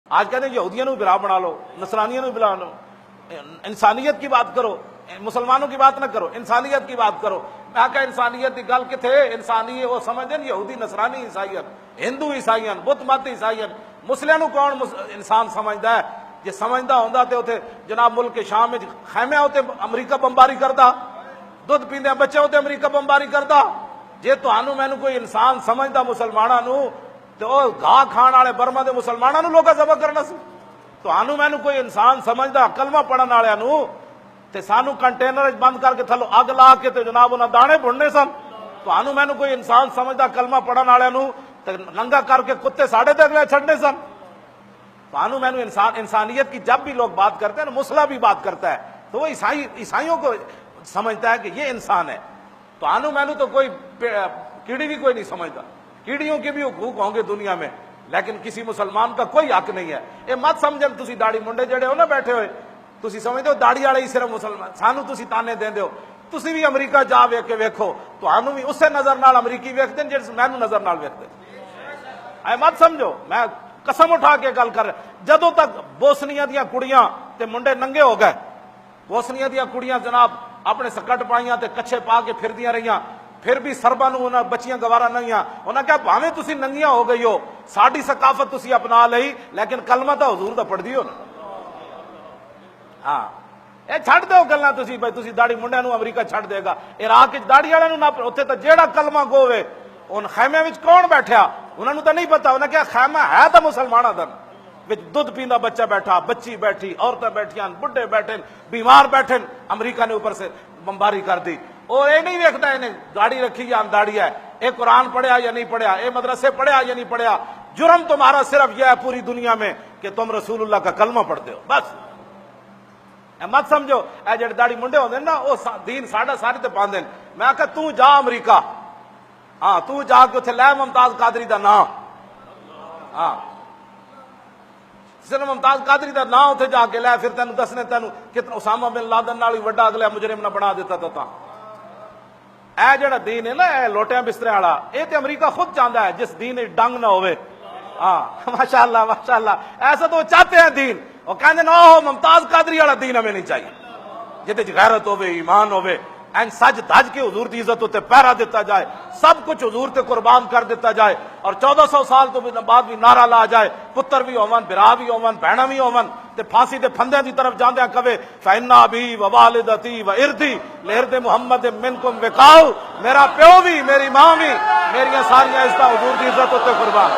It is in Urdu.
آج کہتے ہیں یہودیوں کو برا بنا لو، نصرانیوں کو بنا لو، انسانیت کی بات کرو، مسلمانوں کی بات نہ کرو، انسانیت کی بات کرو۔ میں کہا انسانیت کی گل کتھے؟ انسانی وہ سمجھتے ہیں یہودی نصرانی عیسائیت، ہندو عیسائیت، بت مت عیسائیت، مسلموں کو کون انسان سمجھتا ہے؟ جی سمجھتا ہوندا تے اوتھے جناب ملک کے شام میں خیمے ہوتے امریکہ بمباری کردا، دودھ پیندے بچے ہوتے امریکہ بمباری کردا۔ جے تانوں مینوں کوئی انسان سمجھدا مسلماناں نو تے او گھا کھان والے برما دے مسلماناں نو لوکاں ذبح کرنا سی۔ تانوں مینوں کوئی انسان سمجھدا کلمہ پڑھن والےاں نو تے سانو کنٹینر وچ بند کر کے تھلو اگ لا کے تے جناب انہاں دانے بھننے سن۔ تانوں مینوں کوئی انسان سمجھدا کلمہ پڑھن والےاں نو تے ننگا کر کے کتے ساڑے تے اگلے چھڈنے سن۔ تانوں مینوں انسانیت کی جب بھی لوگ بات کرتے ہیں نا، مسلح بھی بات کرتا ہے تو وہ عیسائیوں کو سمجھتا ہے کہ یہ انسان ہے۔ تو آنو مینو تو کوئی کیڑی بھی کوئی نہیں سمجھتا، کیڑیوں کے بھی حقوق ہوں گے دنیا میں، لیکن کسی مسلمان کا کوئی حق نہیں ہے۔ یہ مت سمجھن تسی داڑھی منڈے جڑے ہو نا بیٹھے ہوئے، تسی سمجھتے ہو داڑھی والے ہی صرف مسلمان، سانو تسی تانے دیندے ہو۔ تسی بھی امریکہ جا ویکھ کے ویکھو تو آنو بھی اسے نظر نال امریکی ویکھتے ہیں جس مینو نظر نال ویکھتے ہیں۔ اے مت سمجھو، میں قسم اٹھا کے گل کر رہا، جدوں تک بوسنیا دیاں کڑیاں تے منڈے ننگے ہو گئے، بوسنیا دیاں کڑیاں جناب اپنے سکٹ پائیاں تے کچھے پا کے پھردیاں رہیاں، پھر بھی سرباں نوں انہاں بچیاں گوارا نہیں آ، انہاں کہا بھاویں تسی ننگیاں ہو گئی ہو، ساڈی ثقافت تسی اپنا لئی، لیکن کلمہ تا حضور دا پڑھ دیو نا۔ ہاں اے چھڈ دیو گلاں تسی بھائی تسی داڑھی منڈیاں نوں امریکہ چھڈ دے گا، عراق وچ داڑھی والے نوں نہ اوتھے تے جیڑا کلمہ گووے ان خیمے وچ کون بیٹھیا انہاں نوں تے نہیں پتا، انہاں کہا خیمہ ہے تے مسلماناں دا وچ دودھ پیندا بچہ بیٹھا، بچی بیٹھی، عورتیں بیٹھیاں، بڈھے بیٹھے، بیمار بیٹھے، امریکہ نے اوپر سے بمباری کر دی۔ اور اے نہیں ویکھدا انہیں داڑھی رکھی یا انداڑی ہے، اے قرآن پڑھیا یا نہیں پڑھیا، اے مدرسے پڑھیا یا نہیں پڑھیا، جرم تمہارا صرف یہ ہے پوری دنیا میں کہ تم رسول اللہ کا کلمہ پڑھتے ہو، بس۔ اے مت سمجھو اے جڑے داڑھی منڈے ہوندے نا او دین ساڈا سارے تے پاندے۔ میں آکھا تو جا امریکہ، ہاں تو جا کے اتنے لے ممتاز قادری دا نام، ہاں صرف ممتاز قادری دا نام اتنے جا کے لے، پھر تینوں دسنے تینوں کتنا اسامہ بن لادن نال وڈا اگلا مجرم نہ بنا دیتا تھا۔ اے جڑا دین ہے نا اے لوٹیاں بسترے والا، اے تے امریکہ خود چاہتا ہے جس دین ڈنگ نہ ہوئے۔ ہاں ماشاءاللہ ماشاءاللہ، ایسا تو وہ چاہتے ہیں دین، وہ کہتے ہیں نو ممتاز قادری والا دین ہمیں نہیں چاہیے، جہدے وچ غیرت ہوے، ایمان ہوے، این سج دھج کے حضور دی عزت تے پہرا دیتا جائے، سب کچھ حضور تے قربان کر دیتا جائے، اور 1400 سال تو بعد بھی نعرہ لا جائے، پتر بھی ہون، برا بھی ہون، بہنا بھی ہون، تے پھانسی دے پھندے دی طرف جاندیاں کہے فإن أبي ووالدتي وإرضي لإرض محمد منكم وقاء، میرا پیو بھی، میری ماں بھی، میری ساری عزت حضور دی عزت تے قربان۔